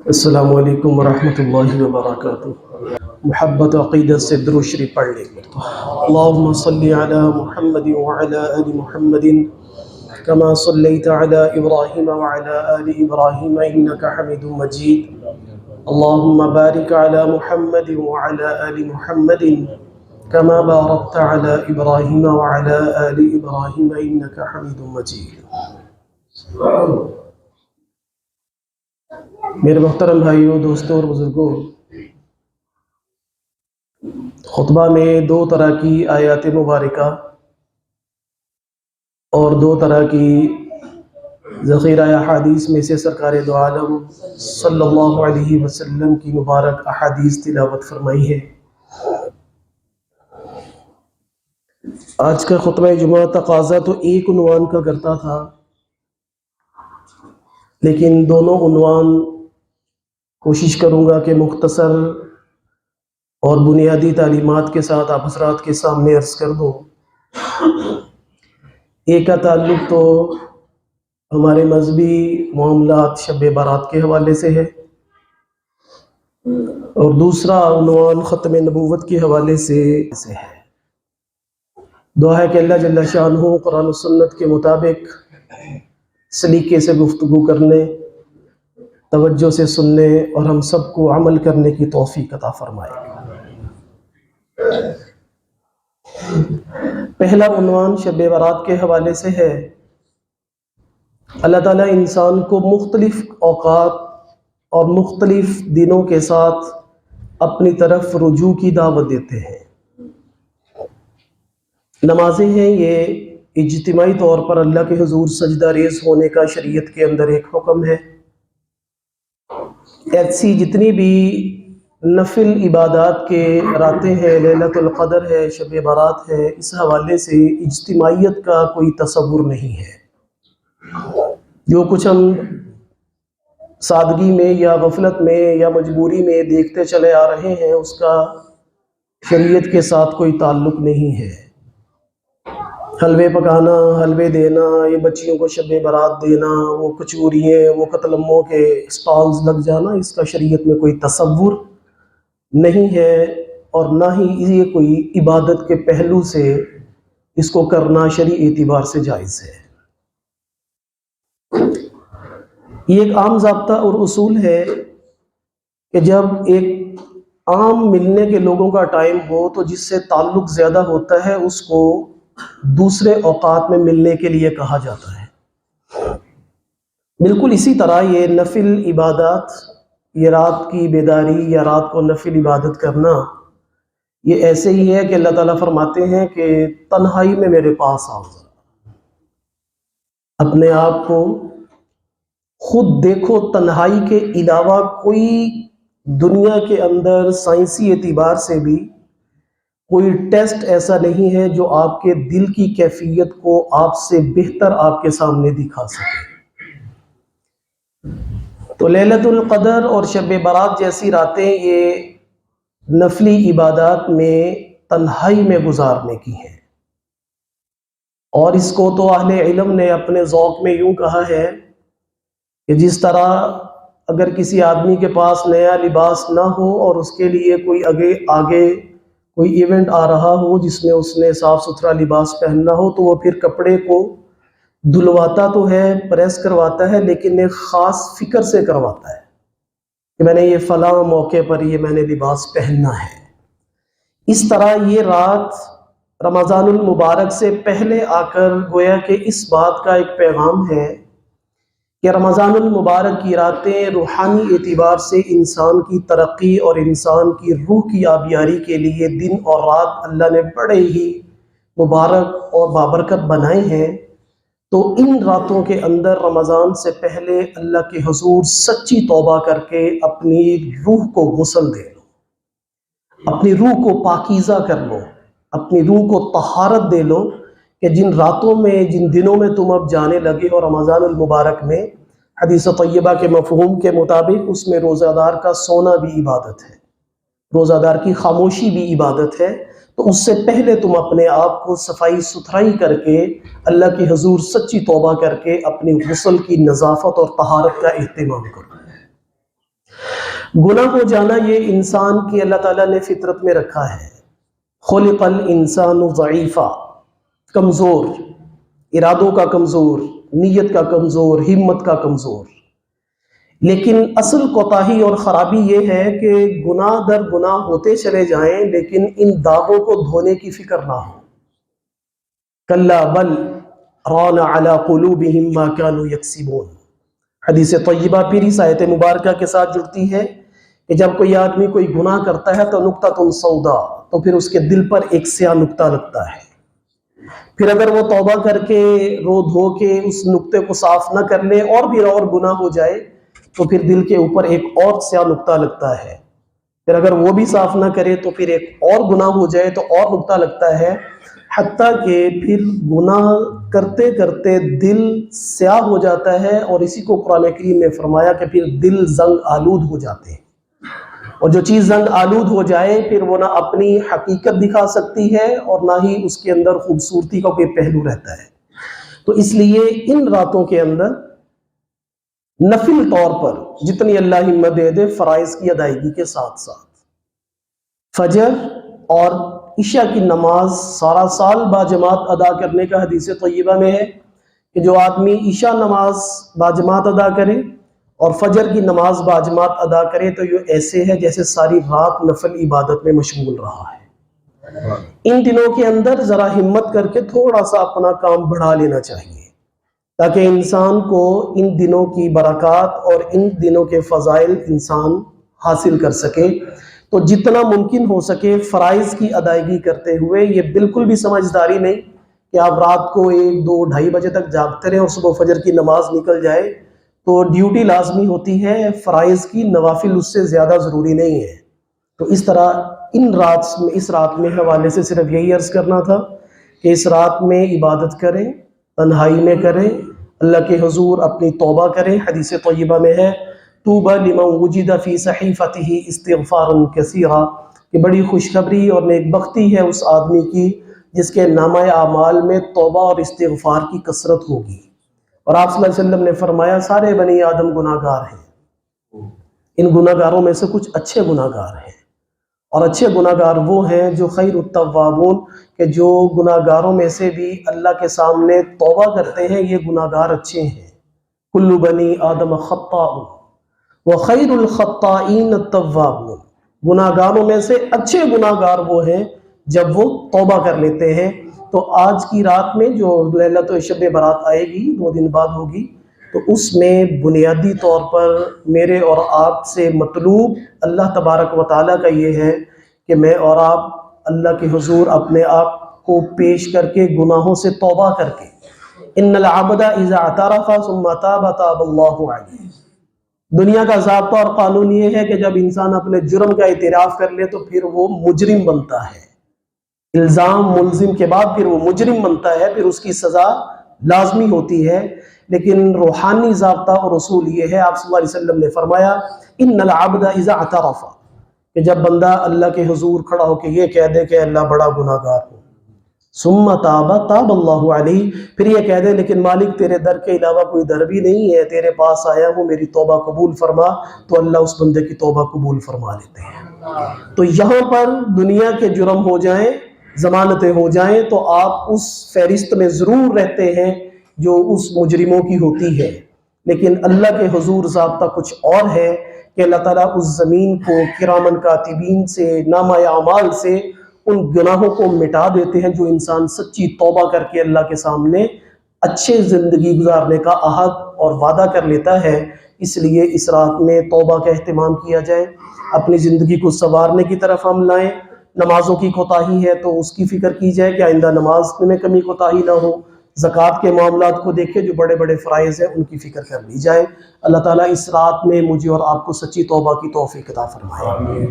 السلام علیکم ورحمۃ اللہ وبرکاتہ۔ محبت عقیدت سے درود شریف پڑھ لیں گے۔ اللہم صلی علی محمد وعلی آل محمد کما صلیت علی ابراہیم وعلی آل ابراہیم انک حمید مجید۔ اللہم بارک علی محمد وعلی آل محمد کما بارکت علی ابراہیم وعلی آل ابراہیم انک حمید مجید۔ میرے محترم بھائیوں، دوستوں اور بزرگوں، خطبہ میں دو طرح کی آیات مبارکہ اور دو طرح کی ذخیرہ احادیث میں سے سرکار دو عالم صلی اللہ علیہ وسلم کی مبارک احادیث تلاوت فرمائی ہے۔ آج کا خطبہ جمعہ تقاضا تو ایک عنوان کا کرتا تھا، لیکن دونوں عنوان کوشش کروں گا کہ مختصر اور بنیادی تعلیمات کے ساتھ آپ حضرات کے سامنے عرض کر دوں۔ ایک کا تعلق تو ہمارے مذہبی معاملات شب برات کے حوالے سے ہے، اور دوسرا عنوان ختم نبوت کے حوالے سے ہے۔ دعا ہے کہ اللہ جل شانہ قرآن و سنت کے مطابق سلیقے سے گفتگو کرنے، توجہ سے سننے اور ہم سب کو عمل کرنے کی توفیق عطا فرمائے۔ پہلا عنوان شب برات کے حوالے سے ہے۔ اللہ تعالیٰ انسان کو مختلف اوقات اور مختلف دنوں کے ساتھ اپنی طرف رجوع کی دعوت دیتے ہیں۔ نمازیں ہیں، یہ اجتماعی طور پر اللہ کے حضور سجدہ ریز ہونے کا شریعت کے اندر ایک حکم ہے۔ ایسی جتنی بھی نفل عبادات کے راتیں ہیں، لیلۃ القدر ہے، شب برات ہے، اس حوالے سے اجتماعیت کا کوئی تصور نہیں ہے۔ جو کچھ ہم سادگی میں یا غفلت میں یا مجبوری میں دیکھتے چلے آ رہے ہیں، اس کا شریعت کے ساتھ کوئی تعلق نہیں ہے۔ حلوے پکانا، حلوے دینا، یہ بچیوں کو شب برات دینا، وہ کچوریاں، وہ قتلموں کے اسٹالز لگ جانا، اس کا شریعت میں کوئی تصور نہیں ہے، اور نہ ہی یہ کوئی عبادت کے پہلو سے اس کو کرنا شرعی اعتبار سے جائز ہے۔ یہ ایک عام ضابطہ اور اصول ہے کہ جب ایک عام ملنے کے لوگوں کا ٹائم ہو تو جس سے تعلق زیادہ ہوتا ہے اس کو دوسرے اوقات میں ملنے کے لیے کہا جاتا ہے۔ بالکل اسی طرح یہ نفل عبادات، یہ رات کی بیداری یا رات کو نفل عبادت کرنا، یہ ایسے ہی ہے کہ اللہ تعالیٰ فرماتے ہیں کہ تنہائی میں میرے پاس آؤ، اپنے آپ کو خود دیکھو۔ تنہائی کے علاوہ کوئی دنیا کے اندر سائنسی اعتبار سے بھی کوئی ٹیسٹ ایسا نہیں ہے جو آپ کے دل کی کیفیت کو آپ سے بہتر آپ کے سامنے دکھا سکے۔ تو لیلۃ القدر اور شب برات جیسی راتیں یہ نفلی عبادات میں تنہائی میں گزارنے کی ہیں، اور اس کو تو اہل علم نے اپنے ذوق میں یوں کہا ہے کہ جس طرح اگر کسی آدمی کے پاس نیا لباس نہ ہو اور اس کے لیے کوئی آگے کوئی ایونٹ آ رہا ہو جس میں اس نے صاف ستھرا لباس پہننا ہو، تو وہ پھر کپڑے کو دھلواتا تو ہے، پریس کرواتا ہے، لیکن ایک خاص فکر سے کرواتا ہے کہ میں نے یہ فلاں موقع پر یہ میں نے لباس پہننا ہے۔ اس طرح یہ رات رمضان المبارک سے پہلے آ کر گویا کہ اس بات کا ایک پیغام ہے کہ رمضان المبارک کی راتیں روحانی اعتبار سے انسان کی ترقی اور انسان کی روح کی آبیاری کے لیے دن اور رات اللہ نے بڑے ہی مبارک اور بابرکت بنائے ہیں۔ تو ان راتوں کے اندر رمضان سے پہلے اللہ کے حضور سچی توبہ کر کے اپنی روح کو غسل دے لو، اپنی روح کو پاکیزہ کر لو، اپنی روح کو طہارت دے لو، کہ جن راتوں میں جن دنوں میں تم اب جانے لگے ہو رمضان المبارک میں، حدیث طیبہ کے مفہوم کے مطابق اس میں روزہ دار کا سونا بھی عبادت ہے، روزہ دار کی خاموشی بھی عبادت ہے۔ تو اس سے پہلے تم اپنے آپ کو صفائی ستھرائی کر کے اللہ کے حضور سچی توبہ کر کے اپنی غسل کی نظافت اور طہارت کا اہتمام کرو۔ گناہ ہو جانا یہ انسان کی اللہ تعالیٰ نے فطرت میں رکھا ہے. خلق الانسان ضعیفا، کمزور، ارادوں کا کمزور، نیت کا کمزور، ہمت کا کمزور. لیکن اصل کوتاہی اور خرابی یہ ہے کہ گناہ در گناہ ہوتے چلے جائیں لیکن ان داغوں کو دھونے کی فکر نہ ہو. کلا بل ران علی قلوبہم ما کانوا یکسبون. حدیث طیبہ پھر اس آیت مبارکہ کے ساتھ جڑتی ہے کہ جب کوئی آدمی کوئی گناہ کرتا ہے تو نقطۃ سودا، تو پھر اس کے دل پر ایک سیاہ نقطہ لگتا ہے. پھر اگر وہ توبہ کر کے رو دھو کے اس نقطے کو صاف نہ کر لے اور بھی اور گناہ ہو جائے تو پھر دل کے اوپر ایک اور سیاہ نقطہ لگتا ہے. پھر اگر وہ بھی صاف نہ کرے تو پھر ایک اور گناہ ہو جائے تو اور نقطہ لگتا ہے، حتیٰ کہ پھر گناہ کرتے کرتے دل سیاہ ہو جاتا ہے. اور اسی کو قرآن کریم نے فرمایا کہ پھر دل زنگ آلود ہو جاتے ہیں. اور جو چیز زنگ آلود ہو جائے پھر وہ نہ اپنی حقیقت دکھا سکتی ہے اور نہ ہی اس کے اندر خوبصورتی کا کوئی پہلو رہتا ہے. تو اس لیے ان راتوں کے اندر نفل طور پر جتنی اللہ ہمت دے دے فرائض کی ادائیگی کے ساتھ ساتھ فجر اور عشاء کی نماز سارا سال باجماعت ادا کرنے کا حدیث طیبہ میں ہے کہ جو آدمی عشاء نماز باجماعت ادا کرے اور فجر کی نماز باجماعت ادا کرے تو یہ ایسے ہے جیسے ساری رات نفل عبادت میں مشغول رہا ہے. ان دنوں کے اندر ذرا ہمت کر کے تھوڑا سا اپنا کام بڑھا لینا چاہیے تاکہ انسان کو ان دنوں کی برکات اور ان دنوں کے فضائل انسان حاصل کر سکے. تو جتنا ممکن ہو سکے فرائض کی ادائیگی کرتے ہوئے، یہ بالکل بھی سمجھداری نہیں کہ آپ رات کو 1، 2، 2:30 بجے تک جاگتے رہیں اور صبح فجر کی نماز نکل جائے. تو ڈیوٹی لازمی ہوتی ہے فرائض کی، نوافل اس سے زیادہ ضروری نہیں ہے. تو اس طرح اس رات میں حوالے سے صرف یہی عرض کرنا تھا کہ اس رات میں عبادت کریں، تنہائی میں کریں، اللہ کے حضور اپنی توبہ کریں. حدیث طیبہ میں ہے طوبی لمن وجد فی صحیفتہ استغفارا کثیرا، کہ بڑی خوشخبری اور نیک بختی ہے اس آدمی کی جس کے نامہ اعمال میں توبہ اور استغفار کی کثرت ہوگی. اور آپ صلی اللہ علیہ وسلم نے فرمایا سارے بنی آدم گناہ گار ہیں، ان گناہ گاروں میں سے کچھ اچھے گناہ گار ہیں، اور اچھے گناہ گار وہ ہیں جو خیر التوابون، کہ جو گناہ گاروں میں سے بھی اللہ کے سامنے توبہ کرتے ہیں، یہ گناہ گار اچھے ہیں. کل بنی آدم خطاء وخیر الخطائین التوابون. گناہ گاروں میں سے اچھے گناہ گار وہ ہیں جب وہ توبہ کر لیتے ہیں. تو آج کی رات میں جو لیلۃ شب برات آئے گی 2 دن بعد ہوگی، تو اس میں بنیادی طور پر میرے اور آپ سے مطلوب اللہ تبارک و تعالیٰ کا یہ ہے کہ میں اور آپ اللہ کے حضور اپنے آپ کو پیش کر کے گناہوں سے توبہ کر کے، ان العبد اذا اعترف ثم تاب تاب اللہ علیہ. دنیا کا ضابطہ اور قانون یہ ہے کہ جب انسان اپنے جرم کا اعتراف کر لے تو پھر وہ مجرم بنتا ہے. الزام ملزم کے بعد پھر وہ مجرم بنتا ہے، پھر اس کی سزا لازمی ہوتی ہے. لیکن روحانی ضابطہ اور اصول یہ ہے، آپ صلی اللہ علیہ وسلم نے فرمایا ان العبد اذا اعترف، کہ جب بندہ اللہ کے حضور کھڑا ہو کے یہ کہہ دے کہ اللہ بڑا گناہ گار ہوں، ثم تاب تاب اللہ علیہ، پھر یہ کہہ دے لیکن مالک تیرے در کے علاوہ کوئی در بھی نہیں ہے، تیرے پاس آیا ہوں میری توبہ قبول فرما، تو اللہ اس بندے کی توبہ قبول فرما لیتے ہیں. تو یہاں پر دنیا کے جرم ہو جائیں، ضمانتیں ہو جائیں، تو آپ اس فہرست میں ضرور رہتے ہیں جو اس مجرموں کی ہوتی ہے. لیکن اللہ کے حضور ضابطہ کچھ اور ہے کہ اللہ تعالیٰ اس زمین کو کرامن کاتبین سے، نامہ اعمال سے ان گناہوں کو مٹا دیتے ہیں جو انسان سچی توبہ کر کے اللہ کے سامنے اچھے زندگی گزارنے کا عہد اور وعدہ کر لیتا ہے. اس لیے اس رات میں توبہ کا اہتمام کیا جائے، اپنی زندگی کو سنوارنے کی طرف ہم لائیں. نمازوں کی کوتاہی ہے تو اس کی فکر کی جائے کہ آئندہ نماز میں کمی کوتاہی نہ ہو. زکوٰۃ کے معاملات کو دیکھے، جو بڑے بڑے فرائض ہیں ان کی فکر کر لی جائے. اللہ تعالیٰ اس رات میں مجھے اور آپ کو سچی توبہ کی توفیق عطا فرمائے.